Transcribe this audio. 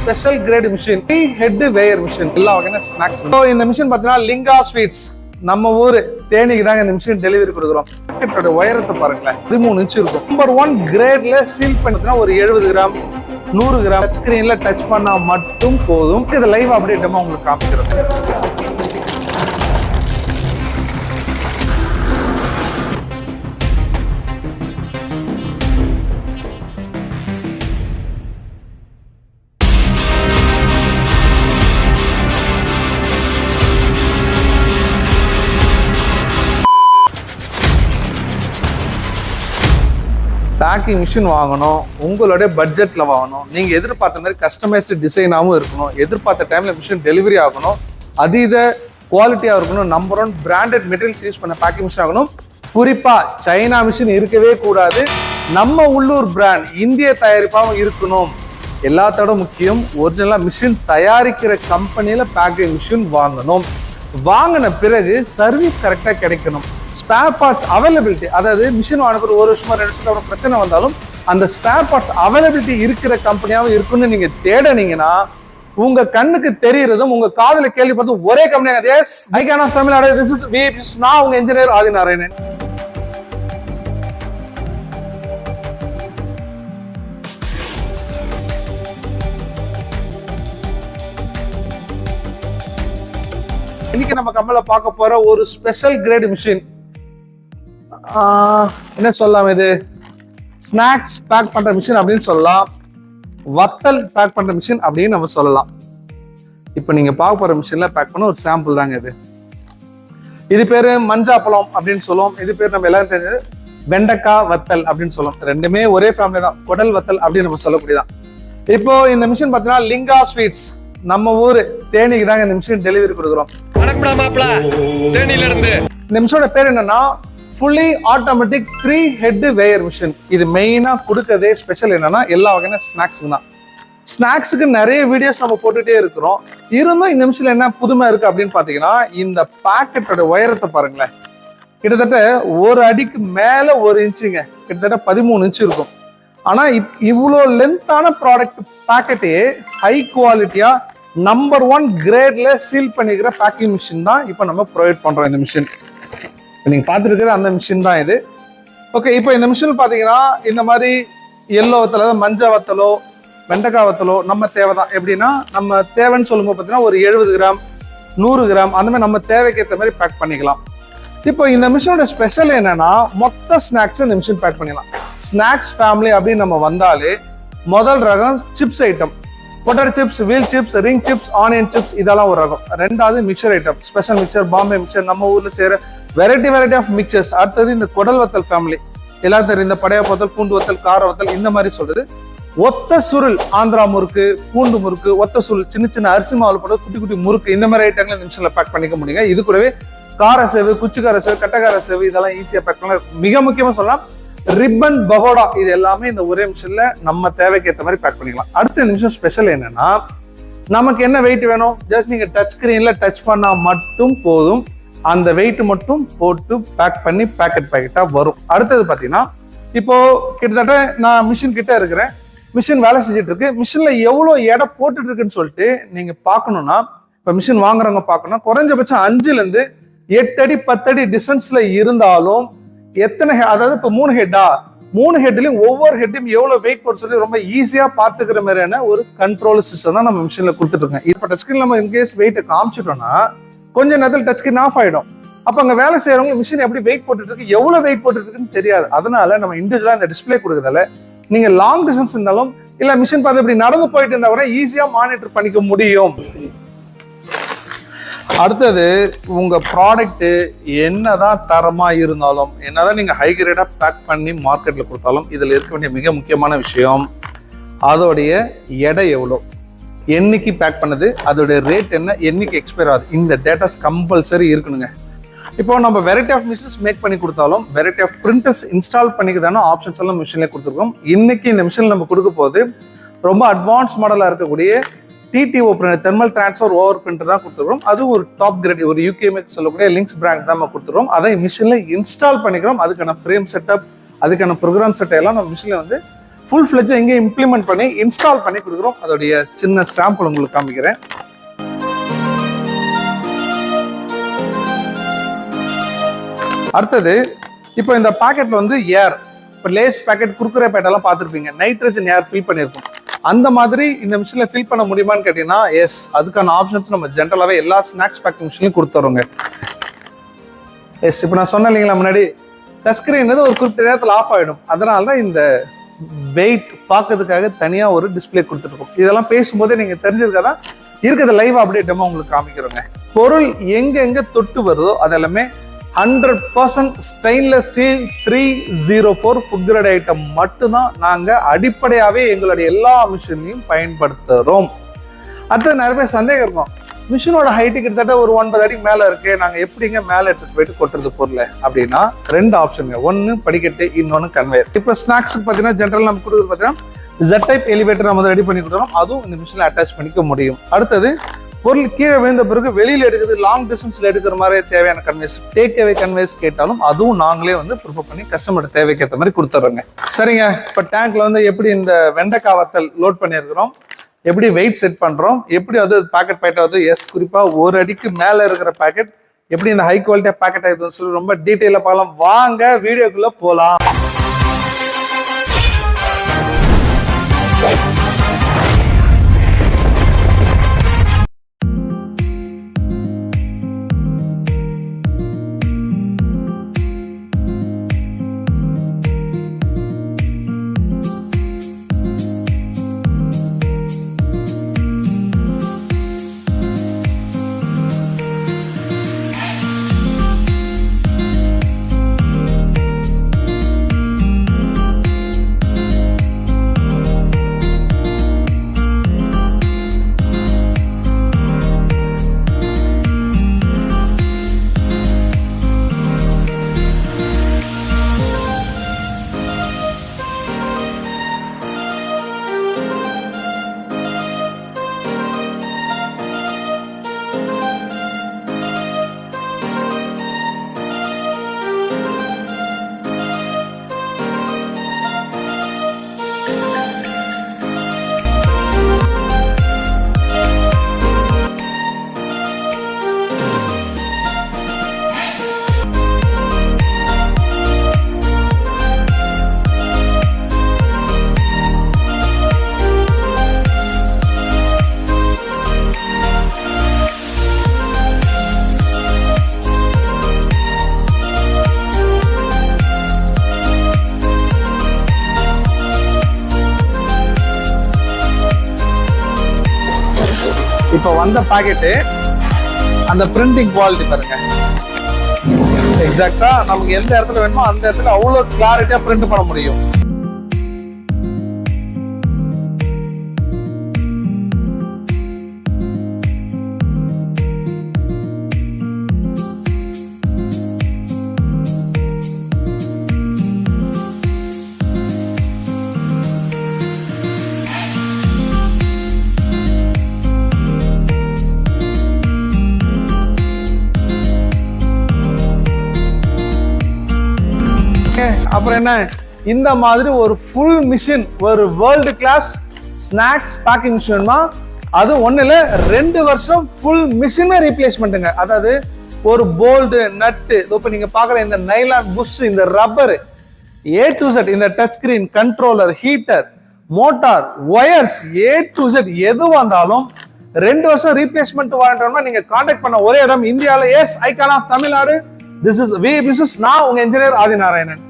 Special grate machine, head weigher machine, எல்லா வகையான snacks. இந்த மிஷின் பாத்தீங்கன்னா லிங்கா ஸ்வீட்ஸ், நம்ம ஊரு தேனிக்கு தாங்க இந்த மிஷின் டெலிவரி கொடுக்குறோம். பாக்கெட்டோட உயரத்தை பாருங்களேன், 13 இன்ச் இருக்கும். நம்பர் 1 கிரேட்ல சீல் பண்ணதுன்னா ஒரு 70 கிராம் 100 கிராம் ஸ்கிரீன்ல டச் பண்ணா மட்டும் போதும். இது லைவ் அப்படியே டெமோ உங்களுக்கு காமிக்கிறோம். பேக்கிங் மிஷின் வாங்கணும், உங்களுடைய பட்ஜெட்ல வாங்கணும், நீங்க எதிர்பார்த்த மாதிரி கஸ்டமைஸ்டு டிசைனாகவும் இருக்கணும், எதிர்பார்த்த டைம்ல மிஷின் டெலிவரி ஆகணும், அதீத குவாலிட்டியா இருக்கணும், நம்பர் 1 பிராண்டட் மெட்டீரியல்ஸ் யூஸ் பண்ண பேக்கிங் மிஷின் ஆகணும். குறிப்பா சைனா மிஷின் இருக்கவே கூடாது, நம்ம உள்ளூர் பிராண்ட் இந்திய தயாரிப்பாகவும் இருக்கணும். எல்லாத்தோட முக்கியம் ஒரிஜினலா மிஷின் தயாரிக்கிற கம்பெனியில பேக்கிங் மிஷின் வாங்கணும். வாங்கின பிறகு சர்வீஸ் கரெக்டா கிடைக்கணும். ஸ்பேர் பார்ட்ஸ் அவைலபிலிட்டி, அதாவது மிஷின் வாங்கின ஒரு வருஷமா 2 வருஷத்துக்கு அப்புறம் பிரச்சனை வந்தாலும் அந்த ஸ்பேர் பார்ட்ஸ் அவைலபிலிட்டி இருக்கிற கம்பெனியாவும் இருக்குன்னு நீங்க தேடினீங்கன்னா உங்க கண்ணுக்கு தெரியறதும் உங்க காதுல கேள்விப்பட்டதும் ஒரே company. Yes, icon of Tamil Nadu, this is VIP. நான் உங்க இன்ஜினியர் ஆதிநாராயணன். இன்னைக்கு நம்ம கம்பெனில பார்க்க போற ஒரு ஸ்பெஷல் கிரேட் மிஷின், என்ன சொல்லலாம், இது ஸ்நாக்ஸ் பேக் பண்ற மிஷின் அப்படின்னு சொல்லலாம், வத்தல் பேக் பண்ற மிஷின் அப்படின்னு நம்ம சொல்லலாம். இப்ப நீங்க பார்க்க போற மிஷின்ல பேக் பண்ண ஒரு சாம்பிள் தாங்க இது. இது பேரு மஞ்சாப்பழம் அப்படின்னு சொல்லுவோம். இது பேர் நம்ம எல்லாரும் தெரிஞ்சது வெண்டைக்காய் வத்தல் அப்படின்னு சொல்லுவோம். ரெண்டுமே ஒரே ஃபேமிலி தான், குடல் வத்தல் அப்படின்னு நம்ம சொல்லக்கூடியதான். இப்போ இந்த மிஷின் பாத்தீங்கன்னா லிங்கா ஸ்வீட்ஸ், நம்ம ஊரு தேனிக்கு தாங்க இந்த மிஷின் டெலிவரி கொடுக்குறோம். இந்த மிஷினோட பேர் என்னன்னா fully automatic 3 head weigher machine. இது மெயினா கொடுக்கறதே ஸ்பெஷல் என்னன்னா எல்லா வகையான ஸ்நாக்ஸுக்கு தான். ஸ்நாக்ஸுக்கு நிறைய வீடியோஸ் நம்ம போட்டுட்டே இருக்கிறோம். இருந்தும் இந்த மிஷின்ல என்ன புதுமை இருக்கு அப்படின்னு பாத்தீங்கன்னா இந்த பாக்கெட்டோட உயரத்தை பாருங்களேன், கிட்டத்தட்ட 1 அடிக்கு மேல 1 இன்ச்சுங்க, கிட்டத்தட்ட 13 இன்ச்சு இருக்கும். ஆனா இவ்வளோ லென்த்தான ப்ராடக்ட் பாக்கெட்டே ஹை குவாலிட்டியா நம்பர் 1 கிரேட்ல சீல் பண்ணிக்கிற பேக்கிங் மிஷின் தான் இப்போ நம்ம ப்ரொவைட் பண்றோம். இந்த மிஷின் நீங்க பார்த்துருக்கிறது அந்த மிஷின் தான் இது. ஓகே, இப்போ இந்த மிஷின் பாத்தீங்கன்னா இந்த மாதிரி எல்லோ வத்தல், அதாவது மஞ்சள் வத்தலோ வெண்டைக்காய் வத்தலோ நம்ம தேவை தான். எப்படின்னா நம்ம தேவைன்னு சொல்லும்போது பார்த்தீங்கன்னா ஒரு 70 கிராம் 100 கிராம் அந்த மாதிரி நம்ம தேவைக்கு ஏற்ற மாதிரி பேக் பண்ணிக்கலாம். இப்போ இந்த மிஷினோட ஸ்பெஷல் என்னன்னா மொத்த ஸ்நாக்ஸ் இந்த மிஷின் பேக் பண்ணிடலாம். ஸ்நாக்ஸ் ஃபேமிலி அப்படின்னு நம்ம வந்தாலே முதல் ரகம் chips item, potato chips, wheel chips, ring chips, onion chips, இதெல்லாம் ஒரு ரகம். ரெண்டாவது mixture item, special mixture, Bombay mixture, நம்ம ஊர்ல செய்யற வெரைட்டி ஆஃப் மிக்சர்ஸ். அடுத்தது இந்த குடல் வத்தல் ஃபேமிலி, எல்லாரும் தெரியும், இந்த படையா வத்தல், பூண்டு வத்தல், கார வத்தல், இந்த மாதிரி சொல்றது. ஒத்த சுருள், ஆந்திரா முறுக்கு, பூண்டு முறுக்கு, ஒத்த சுருள், சின்ன சின்ன அரிசி மாவுல போட்டு குட்டி குட்டி முறுக்கு, இந்த மாதிரி ஐட்டங்களை நிமிஷம்ல பேக் பண்ணிக்க முடியுங்க. இது கூடவே கார சேவு, குச்சிக்கார சேவு, கட்டக்கார சேவு, இதெல்லாம் ஈஸியா பேக் பண்ணலாம். மிக முக்கியமா சொல்லலாம் ரிப்பன், பகோடா, இது எல்லாமே இந்த ஒரே மிஷின்ல நம்ம தேவைக்கு ஏற்ற மாதிரி பேக் பண்ணிக்கலாம். அடுத்த இந்த நிமிஷம் ஸ்பெஷல் என்னன்னா நமக்கு என்ன வெயிட் வேணும், ஜஸ்ட் நீங்க டச் ஸ்கிரீன்ல டச் பண்ணா மட்டும் போதும், அந்த வெயிட் மட்டும் போட்டு பேக் பண்ணி பேக்கெட்டா வரும். அடுத்தது பாத்தீங்கன்னா இப்போ கிட்டத்தட்ட நான் மிஷின் கிட்ட இருக்கிறேன், மிஷின் வேலை செஞ்சுட்டு இருக்கு. மிஷின்ல எவ்வளவு எடை போட்டுட்டு இருக்குன்னு சொல்லிட்டு நீங்க பாக்கணும்னா, இப்ப மிஷின் வாங்குறவங்க பாக்கணும், குறைஞ்சபட்சம் 5ல இருந்து 8 அடி 10 அடி டிஸ்டன்ஸ்ல இருந்தாலும் எத்தனை, அதாவது இப்ப 3 ஹெட்டா, 3 ஹெட்லயும் ஒவ்வொரு ஹெட்டையும் எவ்வளவு வெயிட் போட்டு சொல்லி ரொம்ப ஈஸியா பாத்துக்கிற மாதிரியான ஒரு கண்ட்ரோல் சிஸ்டம் தான் நம்ம மிஷின்ல கொடுத்துட்டு இருக்கோம். இப்ப டச் ஸ்கிரீன் நம்ம இன்கேஸ் வெயிட்டை காமிச்சிட்டோம்னா கொஞ்ச நேரத்தில் டச் ஸ்கிரீன் ஆஃப் ஆயிடும். அப்ப அங்க வேலை செய்யறவங்க மிஷின் எப்படி வெயிட் போட்டுட்டு இருக்கு, எவ்வளவு வெயிட் போட்டுட்டு இருக்குன்னு தெரியாது. அதனால நம்ம இண்டிவிஜுவலா இந்த டிஸ்பிளே கொடுக்கறதால நீங்க லாங் டிஸ்டன்ஸ் இருந்தாலும் இல்ல மிஷின் பார்த்து இப்படி நடந்து போயிட்டு இருந்தா கூட ஈஸியா மானிட்டர் பண்ணிக்க முடியும். அடுத்தது உங்க ப்ராடக்ட் என்னதான் தரமா இருந்தாலும், என்னதான் நீங்க ஹை கிரேடா பேக் பண்ணி மார்க்கெட்ல கொடுத்தாலும், இதுல இருக்க வேண்டிய மிக முக்கியமான விஷயம் அதோடைய எடை எவ்வளோ, என்னைக்கு பேக் பண்ணது, அதோடைய ரேட் என்ன, என்னைக்கு எக்ஸ்பயர் ஆகுது, இந்த டேட்டாஸ் கம்பல்சரி இருக்கணுங்க. இப்போ நம்ம வெரைட்டி ஆஃப் மிஷின்ஸ் மேக் பண்ணி கொடுத்தாலும் வெரைட்டி ஆஃப் பிரிண்டர்ஸ் இன்ஸ்டால் பண்ணிக்கிறதான ஆப்ஷன்ஸ் எல்லாம் மிஷின்லேயே கொடுத்துருக்கோம். இன்னைக்கு இந்த மிஷின் நம்ம கொடுக்க போது ரொம்ப அட்வான்ஸ் மாடலாக இருக்கக்கூடிய TTO printer, thermal transfer over printer தான் கொடுத்துருக்கோம். அதுவும் ஒரு டாப் கிரேட், ஒரு யூகேஎம்எக்ஸ் சொல்லக்கூடிய லிங்க்ஸ் பிராண்ட் தான் நம்ம கொடுத்துருக்கோம். அதை மிஷினில் இன்ஸ்டால் பண்ணிக்கிறோம். அதுக்கான ஃப்ரேம் செட்டப், அதுக்கான ப்ரோக்ராம் செட்டப் எல்லாம் நம்ம மிஷினில் வந்து ஃபுல் ஃபிளெட்ஜ் எங்கே இம்ப்ளிமெண்ட் பண்ணி இன்ஸ்டால் பண்ணி கொடுக்குறோம். அதோடைய சின்ன சாம்பிள் உங்களுக்கு காமிக்கிறேன். அடுத்தது இப்போ இந்த பாக்கெட்ல வந்து ஏர், இப்போ லேஸ் பாக்கெட் குறுக்குறே பேட்டெல்லாம் பார்த்துருப்பீங்க, நைட்ரஜன் ஏர் ஃபில் பண்ணியிருக்கும். அந்த மாதிரி இந்த மிஷினில் ஃபில் பண்ண முடியுமான்னு கேட்டீங்கன்னா எஸ், அதுக்கான ஆப்ஷன்ஸ் நம்ம ஜென்ரலாகவே எல்லா ஸ்நாக்ஸ் பேக்கிங் மிஷின்லையும் கொடுத்துறோங்க. எஸ், இப்போ நான் சொன்னேன் இல்லைங்களா முன்னாடி, டச் ஸ்கிரீன் ஒரு குறிப்பிட்ட நேரத்தில் ஆஃப் ஆகிடும். அதனால தான் இந்த வெயிட் பார்க்கறதுக்காக தனியாக ஒரு டிஸ்பிளே கொடுத்துருக்கோம். இதெல்லாம் பேசும்போதே நீங்கள் தெரிஞ்சதுக்காக தான் இருக்கிறது லைவ் அப்டேட் டெமோ உங்களுக்கு காமிக்கிறோங்க. பொருள் எங்க தொட்டு வருதோ அதெல்லாமே 100% stainless steel 304 food grade item மட்டும்தான் நாங்கள் அடிப்படையாகவே எங்களுடைய எல்லா மிஷின்லையும் பயன்படுத்துகிறோம். அடுத்தது நிறைய பேர் சந்தேகம் இருக்கும், மிஷினோட ஹைட்டு கிட்டத்தட்ட ஒரு 9 அடிக்கு மேலே இருக்கு, நாங்கள் எப்படிங்க மேலே எடுத்துட்டு போயிட்டு கொட்டுறது பொருள் அப்படின்னா 2 ஆப்ஷனுங்க. ஒன்று படிக்கட்டு, இன்னொன்று கன்வேயர். இப்போ ஸ்நாக்ஸுக்கு பார்த்தீங்கன்னா ஜென்ரல் நம்ம கொடுக்குறது பார்த்தீங்கன்னா Z டைப் எலிவேட்டர் நம்ம ரெடி பண்ணி கொடுக்குறோம். அதுவும் இந்த மிஷினில் அட்டாச் பண்ணிக்க முடியும். அடுத்தது பொருள் கீழே விழுந்த பிறகு வெளியில் எடுக்குது, லாங் டிஸ்டன்ஸ்ல எடுக்கிற மாதிரி தேவையான கன்வேஸ், டேக் அவே கன்வேஸ் கேட்டாலும் அதுவும் நாங்களே வந்து ப்ரிப்பேர் பண்ணி கஸ்டமர் தேவைக்கு ஏற்ற மாதிரி கொடுத்துட்றோங்க. சரிங்க, இப்போ டேங்க்ல வந்து எப்படி இந்த வெண்டைக்காய் வத்தல் லோட் பண்ணியிருக்கிறோம், எப்படி வெயிட் செட் பண்றோம், எப்படி வந்து பாக்கெட் பாயிட்டாவது எஸ் குறிப்பாக 1 அடிக்கு மேலே இருக்கிற பாக்கெட் எப்படி இந்த ஹை குவாலிட்டியா பாக்கெட் ஆகுதுன்னு சொல்லி ரொம்ப டீட்டெயிலாக பார்க்கலாம். வாங்க வீடியோக்குள்ள போகலாம். இப்போ வந்த பாக்கெட்டு அந்த பிரிண்டிங் குவாலிட்டி பாருங்க, எக்ஸாக்டா நமக்கு எந்த இடத்துல வேணுமோ அந்த இடத்துல அவ்வளவு கிளாரிட்டியா பிரிண்ட் பண்ண முடியும். அப்புறம் என்ன, இந்த மாதிரி ஒரு ஃபுல் மிஷின், ஒரு வேர்ல்டு கிளாஸ் ஸ்நாக்ஸ் பேக்கிங் மிஷின்மா, அது ஒண்ணுல 2 வருஷம் ஃபுல் மிஷினே ரீப்ளேஸ்மெண்ட்டுங்க. அதாவது ஒரு போல்டு, நட்டு, இப்போ நீங்க பாக்குற இந்த நைலான் புஷ், இந்த ரப்பர், A to Z, இந்த touch screen, controller, heater, motor, wires, A to Z எது வந்தாலும் 2 வருஷம் ரீப்ளேஸ்மெண்ட் வாரண்டி. நீங்க கான்டாக்ட் பண்ண ஒரே இடம் இந்தியாவில் yes icon of Tamil Nadu. This is V business. நான் உங்க இன்ஜினியர் ஆதிநாராயணன்.